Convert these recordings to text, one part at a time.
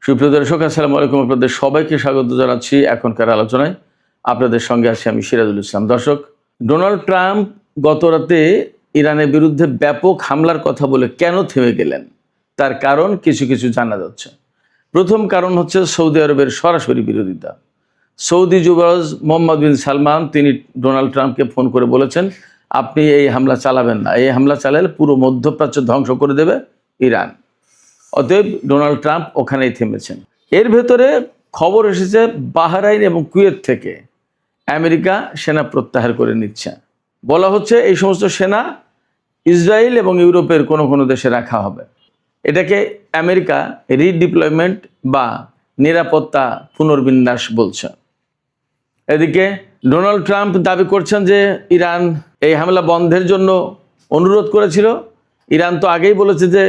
সুপ্রিয় দর্শক, আসসালামু আলাইকুম। আপনাদের সবাইকে স্বাগত জানাচ্ছি এখনকার আলোচনায়। আপনাদের সঙ্গে আছি আমি সিরাজুল ইসলাম। দর্শক, ডোনাল্ড ট্রাম্প গত রাতে ইরানের বিরুদ্ধে ব্যাপক হামলার কথা বলে কেন থেমে গেলেন, তার কারণ কিছু কিছু জানা যাচ্ছে। প্রথম কারণ হচ্ছে সৌদি আরবের সরাসরি বিরোধিতা। সৌদি যুবরাজ মোহাম্মদ বিন সালমান তিনি ডোনাল্ড ট্রাম্পকে ফোন করে বলেছেন, আপনি এই হামলা চালাবেন না, এই হামলা চালালে পুরো মধ্যপ্রাচ্য ধ্বংস করে দেবে ইরান। অতএব ডোনাল্ড ট্রাম্প ওখানেই থেমেছেন। এর ভেতরে খবর এসেছে বাহরাইন এবং কুয়েত থেকে আমেরিকা সেনা প্রত্যাহার করে নিচ্ছে। বলা হচ্ছে এই সমস্ত সেনা ইসরায়েল এবং ইউরোপের কোনো কোনো দেশে রাখা হবে। এটাকে আমেরিকা রিডিপ্লয়মেন্ট বা নিরাপত্তা পুনর্বিন্যাস বলছে। এদিকে ডোনাল্ড ট্রাম্প দাবি করছেন যে ইরান এই হামলা বন্ধের জন্য অনুরোধ করেছিল। ইরান তো আগেই বলেছে যে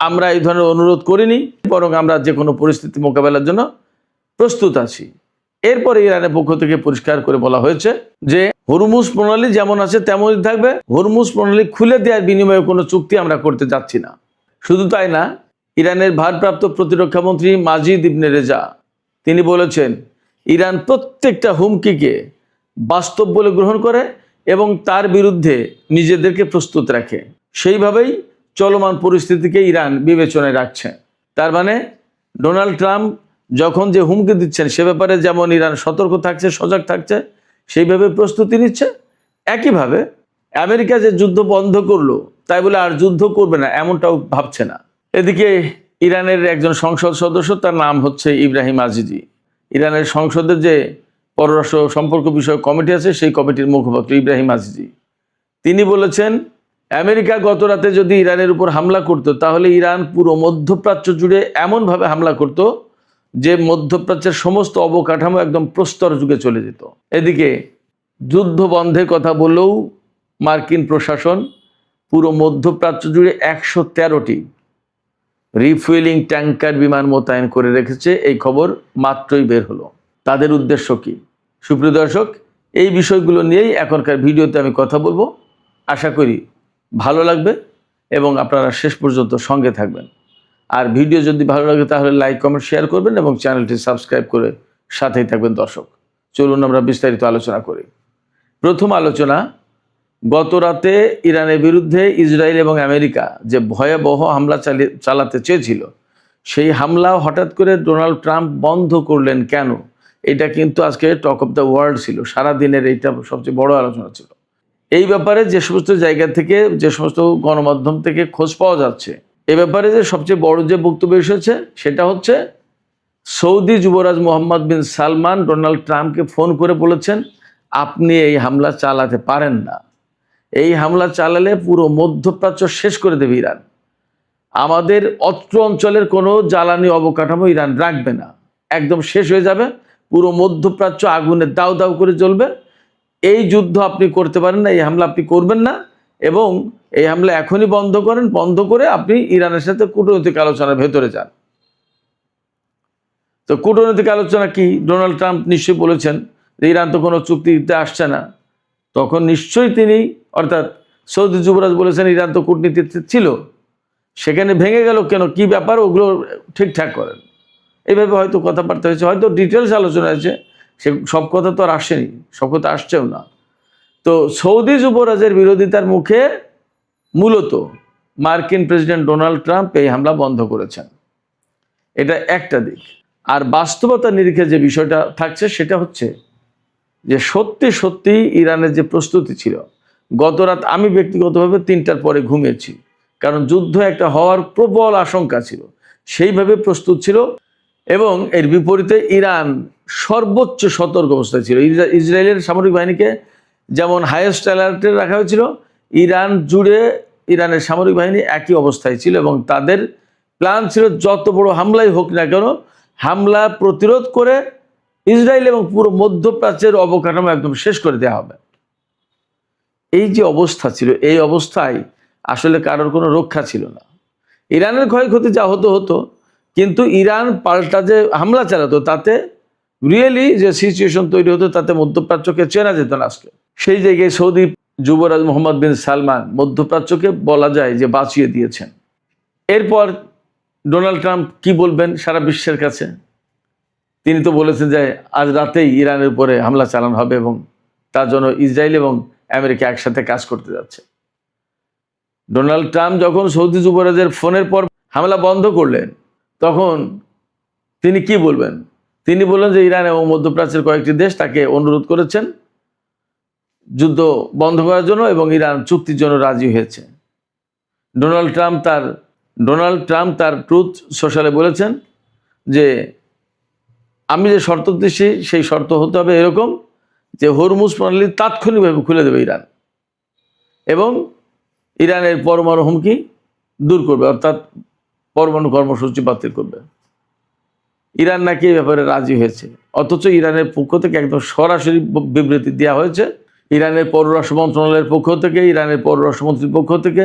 আমরা এই ধরনের অনুরোধ করিনি, বরং আমরা যে কোনো পরিস্থিতি মোকাবেলার জন্য প্রস্তুত আছি। এরপরে ইরানের পক্ষ থেকে পরিষ্কার করে বলা হয়েছে যে হরমুজ প্রণালী যেমন আছে তেমনই থাকবে, হরমুজ প্রণালী খুলে দেওয়ার বিনিময়ে কোনো চুক্তি আমরা করতে যাচ্ছি না। শুধু তাই না, ইরানের ভারপ্রাপ্ত প্রতিরক্ষা মন্ত্রী মাজিদ ইবনে রেজা তিনি বলেছেন ইরান প্রত্যেকটা হুমকিকে বাস্তব বলে গ্রহণ করে এবং তার বিরুদ্ধে নিজেদেরকে প্রস্তুত রাখে। সেইভাবেই চলমান পরিস্থিতিকে ইরান বিবেচনায় রাখছে। তার মানে ডোনাল্ড ট্রাম্প যখন যে হুমকি দিচ্ছেন সে ব্যাপারে যেমন ইরান সতর্ক থাকছে, সজাগ থাকছে, সেইভাবে প্রস্তুতি নিচ্ছে। একইভাবে আমেরিকা যে যুদ্ধ বন্ধ করলো তাই বলে আর যুদ্ধ করবে না এমনটাও ভাবছে না। এদিকে ইরানের একজন সংসদ সদস্য, তার নাম হচ্ছে ইব্রাহিম আজিজি, ইরানের সংসদের যে পররাষ্ট্র সম্পর্ক বিষয়ক কমিটি আছে সেই কমিটির মুখপাত্র ইব্রাহিম আজিজি তিনি বলেছেন আমেরিকা গত রাতে যদি ইরানের উপর হামলা করত তাহলে ইরান পুরো মধ্যপ্রাচ্য জুড়ে এমনভাবে হামলা করত যে মধ্যপ্রাচ্যের সমস্ত অবকাঠামো একদম প্রস্তর যুগে চলে যেত। এদিকে যুদ্ধ বন্ধের কথা বললেও মার্কিন প্রশাসন পুরো মধ্যপ্রাচ্য জুড়ে 113টি রিফুয়েলিং ট্যাঙ্কার বিমান মোতায়েন করে রেখেছে। এই খবর মাত্রই বের হলো। তাদের উদ্দেশ্য কি? সুপ্রিয় দর্শক, এই বিষয়গুলো নিয়েই এখনকার ভিডিওতে আমি কথা বলবো। আশা করি ভালো লাগবে এবং আপনারা শেষ পর্যন্ত সঙ্গে থাকবেন। আর ভিডিও যদি ভালো লাগে তাহলে লাইক, কমেন্ট, শেয়ার করবেন এবং চ্যানেলটি সাবস্ক্রাইব করে সাথেই থাকবেন। দর্শক, চলুন আমরা বিস্তারিত আলোচনা করি। প্রথম আলোচনা, গত রাতে ইরানের বিরুদ্ধে ইসরায়েল এবং আমেরিকা যে ভয়াবহ হামলা চালাতে চেয়েছিল সেই হামলা হঠাৎ করে ডোনাল্ড ট্রাম্প বন্ধ করলেন কেন? এটা কিন্তু আজকে টক অফ দ্য ওয়ার্ল্ড ছিল, সারাদিনের এইটা সবচেয়ে বড় আলোচনা ছিল। এই ব্যাপারে যে সমস্ত জায়গা থেকে, যে সমস্ত গণমাধ্যম থেকে খোঁজ পাওয়া যাচ্ছে, এ ব্যাপারে যে সবচেয়ে বড় যে বক্তব্য এসেছে সেটা হচ্ছে সৌদি যুবরাজ মোহাম্মদ বিন সালমান ডোনাল্ড ট্রাম্পকে ফোন করে বলেছেন আপনি এই হামলা চালাতে পারেন না, এই হামলা চালালে পুরো মধ্যপ্রাচ্য শেষ করে দেবে ইরান, আমাদের অত্র অঞ্চলের কোনো জ্বালানি অবকাঠামো ইরান রাখবে না, একদম শেষ হয়ে যাবে, পুরো মধ্যপ্রাচ্য আগুনে দাউ দাউ করে জ্বলবে। এই যুদ্ধ আপনি করতে পারেন না, এই হামলা আপনি করবেন না এবং এই হামলা এখনই বন্ধ করেন, বন্ধ করে আপনি ইরানের সাথে কূটনৈতিক আলোচনার ভেতরে যান। তো কূটনৈতিক আলোচনা কি? ডোনাল্ড ট্রাম্প নিশ্চয়ই বলেছেন যে ইরান তো কোনো চুক্তিতে আসছে না, তখন নিশ্চয়ই তিনি অর্থাৎ সৌদি যুবরাজ বলেছেন ইরান তো কূটনীতিতে ছিল, সেখানে ভেঙে গেল কেন, কি ব্যাপার, ওগুলো ঠিকঠাক করেন। এইভাবে হয়তো কথাবার্তা হয়েছে, হয়তো ডিটেলস আলোচনা হয়েছে, সে সব কথা তো আর আসেনি, সব কথা আসছেও না। তো সৌদি যুবরাজের বিরোধিতার মুখে মূলত মার্কিন প্রেসিডেন্ট ডোনাল্ড ট্রাম্প এই হামলা বন্ধ করেছেন। এটা একটা দিক। আর বাস্তবতার নিরিখে যে বিষয়টা থাকছে সেটা হচ্ছে যে সত্যি সত্যি ইরানের যে প্রস্তুতি ছিল, গত রাত আমি ব্যক্তিগতভাবে 3টার পরে ঘুমিয়েছি, কারণ যুদ্ধ একটা হওয়ার প্রবল আশঙ্কা ছিল, সেইভাবে প্রস্তুত ছিল। এবং এর বিপরীতে ইরান সর্বোচ্চ সতর্ক অবস্থায় ছিল। ইসরায়েলের সামরিক বাহিনীকে যেমন হাইয়েস্ট অ্যালার্টে রাখা হয়েছিল, ইরান জুড়ে ইরানের সামরিক বাহিনী একই অবস্থায় ছিল এবং তাদের প্ল্যান ছিল যত বড় হামলাই হোক না কেন হামলা প্রতিরোধ করে ইসরায়েল এবং পুরো মধ্যপ্রাচ্যের অবকাঠামো একদম শেষ করে দেওয়া হবে। এই যে অবস্থা ছিল, এই অবস্থায় আসলে কারোর কোনো রক্ষা ছিল না। ইরানের ক্ষয়ক্ষতি যা হতো হতো, কিন্তু ইরান পাল্টা যে হামলা চালাতো তাতে রিয়েলি যে সিচুয়েশন তৈরি হতো তাতে মধ্যপ্রাচ্যকে চেনা যেত না আজকে। সেই জায়গায় সৌদি যুবরাজ মোহাম্মদ বিন সালমান মধ্যপ্রাচ্যকে বলা যায় যে বাঁচিয়ে দিয়েছেন। এরপর ডোনাল্ড ট্রাম্প কি বলবেন সারা বিশ্বের কাছে? তিনি তো বলেছেন যে আজ রাতেই ইরানের উপরে হামলা চালানো হবে এবং তার জন্য ইসরায়েল এবং আমেরিকা একসাথে কাজ করতে যাচ্ছে। ডোনাল্ড ট্রাম্প যখন সৌদি যুবরাজের ফোনের পর হামলা বন্ধ করলেন, তখন তিনি কি বলবেন? তিনি বললেন যে ইরান এবং মধ্যপ্রাচ্যের কয়েকটি দেশ তাকে অনুরোধ করেছেন যুদ্ধ বন্ধ করার জন্য এবং ইরান চুক্তির জন্য রাজি হয়েছে। ডোনাল্ড ট্রাম্প তার ট্রুথ সোশ্যালে বলেছেন যে আমি যে শর্ত দিচ্ছি সেই শর্ত হতে হবে এরকম যে হরমুজ প্রণালী তাৎক্ষণিকভাবে খুলে দেবে ইরান এবং ইরানের পরমাণু হুমকি দূর করবে, অর্থাৎ পরমাণু কর্মসূচি বাতিল করবে। ইরান নাকি এই ব্যাপারে রাজি হয়েছে, অথচ ইরানের পক্ষ থেকে একদম সরাসরি বিবৃতি দেওয়া হয়েছে ইরানের পররাষ্ট্র মন্ত্রণালয়ের পক্ষ থেকে, ইরানের পররাষ্ট্রমন্ত্রীর পক্ষ থেকে,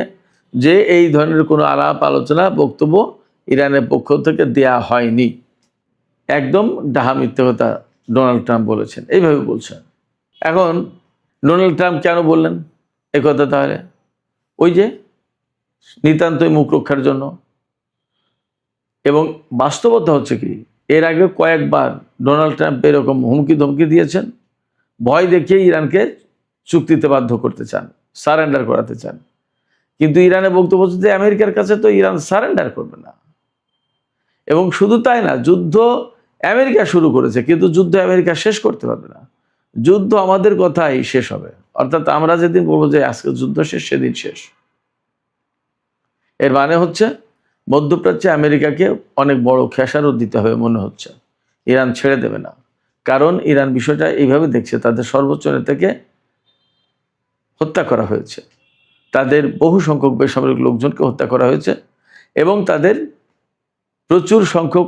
যে এই ধরনের কোনো আলাপ আলোচনা বক্তব্য ইরানের পক্ষ থেকে দেয়া হয়নি। একদম ডাহা মিথ্যে কথা ডোনাল্ড ট্রাম্প বলেছেন, এইভাবে বলছেন। এখন ডোনাল্ড ট্রাম্প কেন বললেন এ কথা? তাহলে ওই যে নিতান্তই মুখ রক্ষার জন্য। এবং বাস্তবতা হচ্ছে কি, এর আগে কয়েকবার ডোনাল্ড ট্রাম্প এরকম হুমকি ধমকি দিয়েছেন, ভয় দেখিয়ে ইরানকে চুক্তিতে বাধ্য করতে চান, সারেন্ডার করাতে চান। কিন্তু ইরানের বক্তব্য হচ্ছে যে আমেরিকার কাছে তো ইরান সারেন্ডার করবে না। এবং শুধু তাই না, যুদ্ধ আমেরিকা শুরু করেছে, কিন্তু যুদ্ধ আমেরিকা শেষ করতে পারবে না। যুদ্ধ আমাদের কথাই শেষ হবে, অর্থাৎ আমরা যেদিন বলবো যে আজকে যুদ্ধ শেষ, সেদিন শেষ। এর মানে হচ্ছে মধ্যপ্রাচ্যে আমেরিকাকে অনেক বড় খেসারত দিতে হবে মনে হচ্ছে। ইরান ছেড়ে দেবে না, কারণ ইরান বিষয়টা এইভাবে দেখছে, তাদের সর্বোচ্চ নেতাকে হত্যা করা হয়েছে, তাদের বহু সংখ্যক বেসামরিক লোকজনকে হত্যা করা হয়েছে এবং তাদের প্রচুর সংখ্যক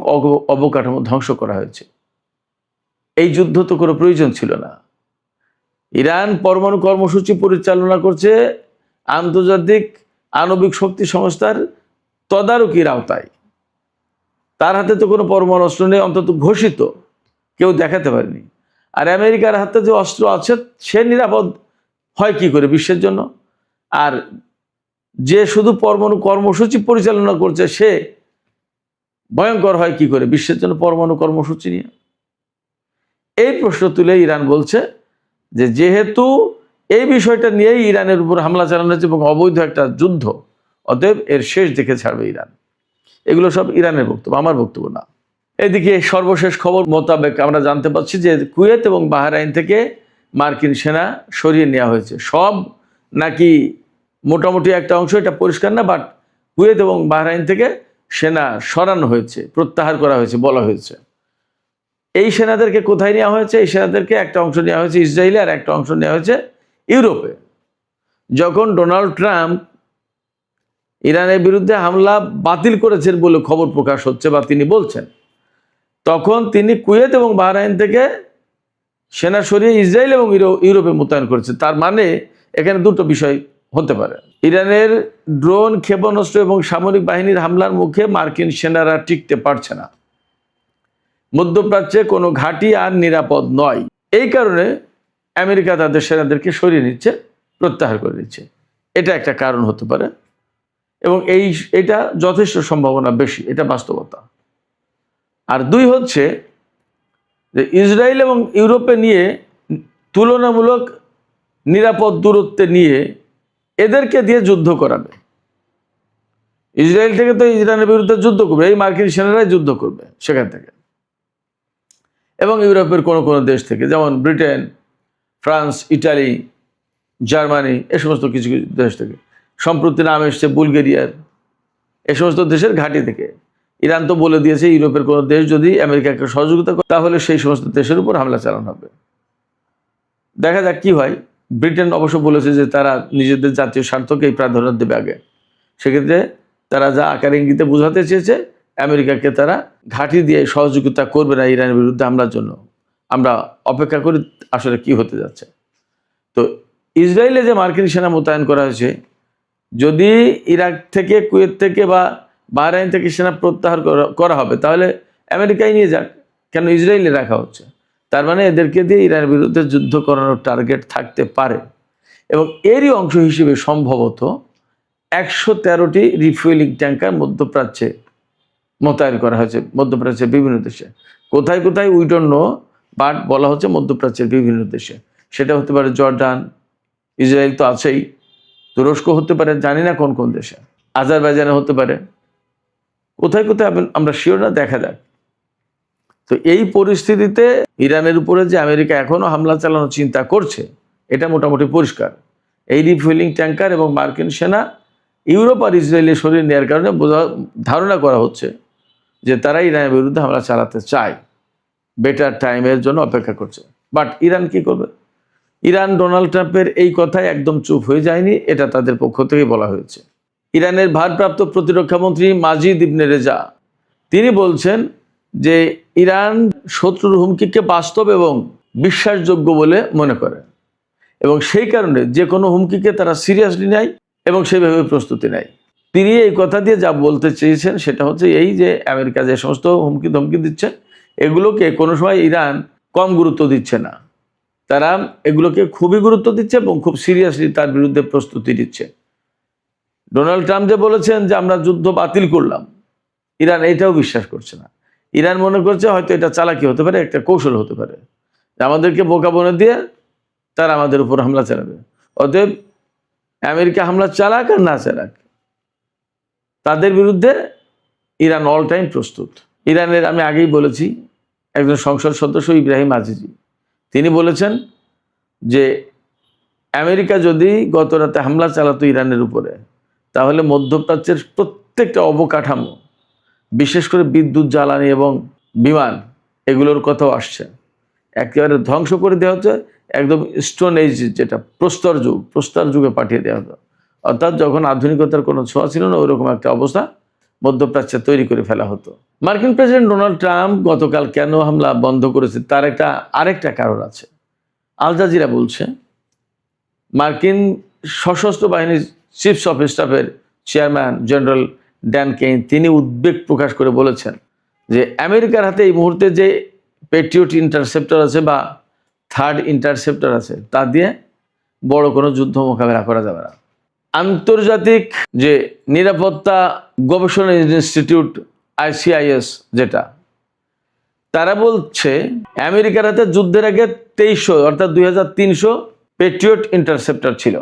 অবকাঠামো ধ্বংস করা হয়েছে। এই যুদ্ধ তো কোনো প্রয়োজন ছিল না। ইরান পরমাণু কর্মসূচি পরিচালনা করছে আন্তর্জাতিক আণবিক শক্তি সংস্থার তদারকির আওতায়। তার হাতে তো কোনো পরমাণু অস্ত্র নেই, অন্তত ঘোষিত, কেউ দেখাতে পারেনি। আর আমেরিকার হাতে যে অস্ত্র আছে সে নিরাপদ হয় কি করে বিশ্বের জন্য? আর যে শুধু পরমাণু কর্মসূচি পরিচালনা করছে সে ভয়ঙ্কর হয় কি করে বিশ্বের জন্য পরমাণু কর্মসূচি নিয়ে? এই প্রশ্ন তুলে ইরান বলছে যে যেহেতু এই বিষয়টা নিয়েই ইরানের উপর হামলা চালানো হয়েছে এবং অবৈধ একটা যুদ্ধ, অতএব এর শেষ দেখে ছাড়বে ইরান। এগুলো সব ইরানের বক্তব্য, আমার বক্তব্য না। এদিকে সর্বশেষ খবর মোতাবেক আমরা জানতে পারছি যে কুয়েত এবং বাহরাইন থেকে মার্কিন সেনা সরিয়ে নেওয়া হয়েছে। সব নাকি মোটামুটি একটা অংশ, এটা পরিষ্কার না, বাট কুয়েত এবং বাহরাইন থেকে সেনা সরানো হয়েছে, প্রত্যাহার করা হয়েছে বলা হয়েছে। এই সেনাদেরকে কোথায় নেওয়া হয়েছে? এই সেনাদেরকে একটা অংশ নেওয়া হয়েছে ইসরায়েলে, আর একটা অংশ নেওয়া হয়েছে ইউরোপে। যখন ডোনাল্ড ট্রাম্প ইরানের বিরুদ্ধে হামলা বাতিল করেছেন বলে খবর প্রকাশ হচ্ছে বা তিনি বলছেন, তখন তিনি কুয়েত এবং বাহরাইন থেকে সেনা সরিয়ে ইসরায়েল এবং ইউরোপে মোতায়েন করেছে। তার মানে এখানে দুটো বিষয় হতে পারে। ইরানের ড্রোন, ক্ষেপণাস্ত্র এবং সামরিক বাহিনীর হামলার মুখে মার্কিন সেনারা টিকতে পারছে না। মধ্যপ্রাচ্যে কোনো ঘাঁটি আর নিরাপদ নয়। এই কারণে আমেরিকা তাদের সেনাদেরকে সরিয়ে নিচ্ছে, প্রত্যাহার করে নিচ্ছে। এটা একটা কারণ হতে পারে এবং এটা যথেষ্ট সম্ভাবনা বেশি, এটা বাস্তবতা। আর দুই হচ্ছে যে ইসরায়েল এবং ইউরোপে নিয়ে তুলনামূলক নিরাপদ দূরত্বে নিয়ে এদেরকে দিয়ে যুদ্ধ করাবে। ইসরায়েল থেকে তো ইরানের বিরুদ্ধে যুদ্ধ করবে, এই মার্কিন সেনারাই যুদ্ধ করবে সেখান থেকে, এবং ইউরোপের কোনো কোনো দেশ থেকে, যেমন ব্রিটেন, ফ্রান্স, ইটালি, জার্মানি, এ সমস্ত কিছু কিছু দেশ থেকে। সম্প্রতি নাম এসছে বুলগেরিয়ার, এ সমস্ত দেশের ঘাঁটি থেকে। ইরান তো বলে দিয়েছে ইউরোপের কোনো দেশ যদি আমেরিকাকে সহযোগিতা করে তাহলে সেই সমস্ত দেশের উপর হামলা চালানো হবে। দেখা যাক কি হয়। ব্রিটেন অবশ্য বলেছে যে তারা নিজেদের জাতীয় স্বার্থকেই প্রাধান্য দেবে আগে। সেক্ষেত্রে তারা যা আকার ইঙ্গিতে বোঝাতে চেয়েছে আমেরিকাকে তারা ঘাঁটি দিয়ে সহযোগিতা করবে না ইরানের বিরুদ্ধে হামলার জন্য। আমরা অপেক্ষা করি আসলে কি হতে যাচ্ছে। তো ইসরায়েলে যে মার্কিন সেনা মোতায়েন করা হয়েছে, যদি ইরাক থেকে, কুয়েত থেকে বা বাহরাইন থেকে সেনা প্রত্যাহার করা হবে তাহলে আমেরিকায় নিয়ে যাক, কেন ইসরায়েলে রাখা হচ্ছে? তার মানে এদেরকে দিয়ে ইরানের বিরুদ্ধে যুদ্ধ করানোর টার্গেট থাকতে পারে। এবং এরই অংশ হিসেবে সম্ভবত 113টি রিফুয়েলিং ট্যাঙ্কার মধ্যপ্রাচ্যে মোতায়েন করা হয়েছে মধ্যপ্রাচ্যের বিভিন্ন দেশে। কোথায় কোথায় উই ডোন্ট নো, বাট বলা হচ্ছে মধ্যপ্রাচ্যের বিভিন্ন দেশে। সেটা হতে পারে জর্ডান, ইসরায়েল তো আছেই, তুরস্ক হতে পারে, জানি না কোন কোন দেশে, আজারবাইজানে হতে পারে, কোথায় কোথায় আমরা শিওর না, দেখা যাক। তো এই পরিস্থিতিতে ইরানের উপরে যে আমেরিকা এখনো হামলা চালানোর চিন্তা করছে, এটা মোটামুটি পরিষ্কার। এই রিফুয়েলিং ট্যাঙ্কার এবং মার্কিন সেনা ইউরোপ আর ইসরায়েলের সরিয়ে নেওয়ার কারণে ধারণা করা হচ্ছে যে তারা ইরানের বিরুদ্ধে হামলা চালাতে চায়, বেটার টাইমের জন্য অপেক্ষা করছে। বাট ইরান কি করবে? ইরান ডোনাল্ড ট্রাম্পের এই কথায় একদম চুপ হয়ে যায়নি, এটা তাদের পক্ষ থেকে বলা হয়েছে। ইরানের ভারপ্রাপ্ত প্রতিরক্ষা মন্ত্রী মাজিদ ইবনে রেজা তিনি বলছেন যে ইরান শত্রুর হুমকিকে বাস্তব এবং বিশ্বাসযোগ্য বলে মনে করে এবং সেই কারণে যে কোনো হুমকিকে তারা সিরিয়াসলি নেয় এবং সেইভাবে প্রস্তুতি নেয়। তিনি এই কথা দিয়ে যা বলতে চেয়েছেন সেটা হচ্ছে এই যে আমেরিকা যে সমস্ত ধমকি দিচ্ছে, এগুলোকে কোনো সময় ইরান কম গুরুত্ব দিচ্ছে না, তারা এগুলোকে খুবই গুরুত্ব দিচ্ছে এবং খুব সিরিয়াসলি তার বিরুদ্ধে প্রস্তুতি নিচ্ছে। ডোনাল্ড ট্রাম্প যে বলেছেন যে আমরা যুদ্ধ বাতিল করলাম, ইরান এটাও বিশ্বাস করছে না। ইরান মনে করছে হয়তো এটা চালাকি হতে পারে, একটা কৌশল হতে পারে, আমাদেরকে বোকা বনে দিয়ে তারা আমাদের উপর হামলা চালাবে। অতএব আমেরিকা হামলা চালাক আর না চালাক, তাদের বিরুদ্ধে ইরান অল টাইম প্রস্তুত। ইরানের আমি আগেই বলেছি একজন সংসদ সদস্য ইব্রাহিম আজিজি তিনি বলেছেন যে আমেরিকা যদি গত রাতে হামলা চালাতো ইরানের উপরে, তাহলে মধ্যপ্রাচ্যের প্রত্যেকটা অবকাঠামো, বিশেষ করে বিদ্যুৎ, জ্বালানি এবং বিমান, এগুলোর কথাও আসছে, একেবারে ধ্বংস করে দেওয়া হচ্ছে। একদম স্টোন এজ, যেটা প্রস্তর যুগে পাঠিয়ে দেওয়া হতো, অর্থাৎ যখন আধুনিকতার কোনো ছোঁয়া ছিল না, ওইরকম একটা অবস্থা মধ্যপ্রাচ্যে তৈরি করে ফেলা হতো। মার্কিন প্রেসিডেন্ট ডোনাল্ড ট্রাম্প গতকাল কেন হামলা বন্ধ করেছে তার আরেকটা কারণ আছে। আল জাজিরা বলছে মার্কিন সশস্ত্র বাহিনীর চিফস অফ স্টাফের চেয়ারম্যান জেনারেল ড্যান কেইন তিনি উদ্বেগ প্রকাশ করে বলেছেন যে আমেরিকার হাতে এই মুহূর্তে যে পেট্রিয়ট ইন্টারসেপ্টর আছে বা থার্ড ইন্টারসেপ্টর আছে, তা দিয়ে বড় কোনো যুদ্ধ মোকাবেলা করা যাবে না। আন্তর্জাতিক যে নিরাপত্তা গবেষণা ইনস্টিটিউট ICIS যেটা, তারা বলছে আমেরিকার হাতে যুদ্ধের আগে 2300 অর্থাৎ 2300 পেট্রিয়ট ইন্টারসেপ্টর ছিল,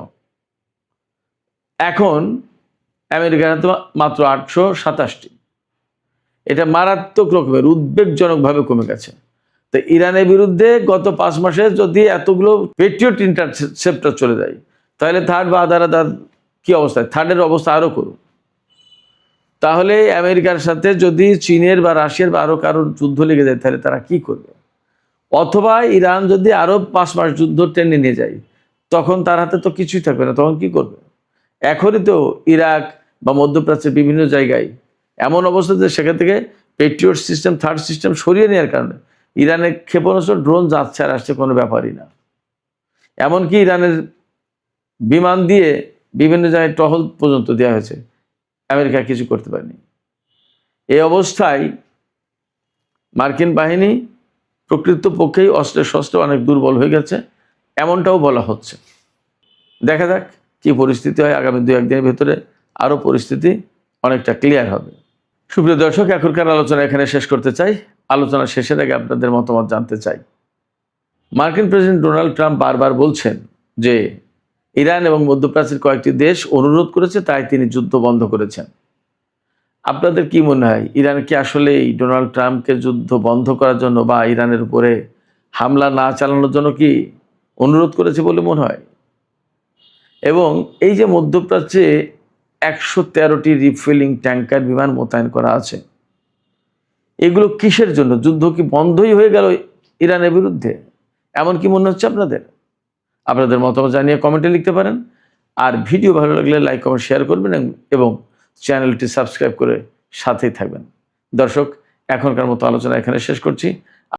এখন আমেরিকার হাতে মাত্র 827টি। এটা মারাত্মক রকমের উদ্বেগজনকভাবে কমে গেছে। তো ইরানের বিরুদ্ধে গত 5 মাসে যদি এতগুলো পেট্রিয়ট ইন্টারসেপ্টর চলে যায়, তাহলে থার্ড বা আদার কি অবস্থায়, থার্ডের অবস্থা আরও করুন। তাহলে আমেরিকার সাথে যদি চীনের বা রাশিয়ার বা আরও কারোর যুদ্ধ লেগে যায়, তাহলে তারা কি করবে? অথবা ইরান যদি আরও 5 মাস যুদ্ধ টেনে নিয়ে যায়, তখন তার হাতে তো কিছুই থাকবে না, তখন কি করবে? এখনই তো ইরাক বা মধ্যপ্রাচ্যের বিভিন্ন জায়গায় এমন অবস্থা যে সেখান থেকে পেট্রিয়ট সিস্টেম, থার্ড সিস্টেম সরিয়ে নেওয়ার কারণে ইরানের ক্ষেপণাস্ত্র, ড্রোন যাচ্ছে আর আসছে, কোনো ব্যাপারই না। এমনকি ইরানের বিমান দিয়ে বিভিন্ন জায়গায় টহল পর্যন্ত দেওয়া হয়েছে, আমেরিকা কিছু করতে পারেনি। এই অবস্থায় মার্কিন বাহিনী প্রকৃতপক্ষেই অস্ত্রে শস্ত্র অনেক দুর্বল হয়ে গেছে, এমনটাও বলা হচ্ছে। দেখা যাক কি পরিস্থিতি হয়। আগামী 2-1 দিনের ভেতরে আরও পরিস্থিতি অনেকটা ক্লিয়ার হবে। সুপ্রিয় দর্শক, এখনকার আলোচনা এখানে শেষ করতে চাই। আলোচনা শেষের আগে আপনাদের মতামত জানতে চাই। মার্কিন প্রেসিডেন্ট ডোনাল্ড ট্রাম্প বারবার বলছেন যে ইরান এবং মধ্যপ্রাচ্যের কয়েকটি দেশ অনুরোধ করেছে, তাই তিনি যুদ্ধ বন্ধ করেছেন। আপনাদের কি মনে হয়, ইরান কি আসলে ডোনাল্ড ট্রাম্পকে যুদ্ধ বন্ধ করার জন্য বা ইরানের উপরে হামলা না চালানোর জন্য কি অনুরোধ করেছে বলে মনে হয়? এবং এই যে মধ্যপ্রাচ্যে 113টি রিফুয়েলিং ট্যাঙ্কার বিমান মোতায়েন করা আছে, এগুলো কিসের জন্য? যুদ্ধ কি বন্ধই হয়ে গেল ইরানের বিরুদ্ধে? এমন কি মনে হচ্ছে আপনাদের? আপনাদের মতামত জানিয়ে কমেন্টে লিখতে পারেন। আর ভিডিও ভালো লাগলে লাইক, কমেন্ট, শেয়ার করবেন এবং চ্যানেলটি সাবস্ক্রাইব করে সাথেই থাকবেন। দর্শক, এখনকার মতো আলোচনা এখানে শেষ করছি।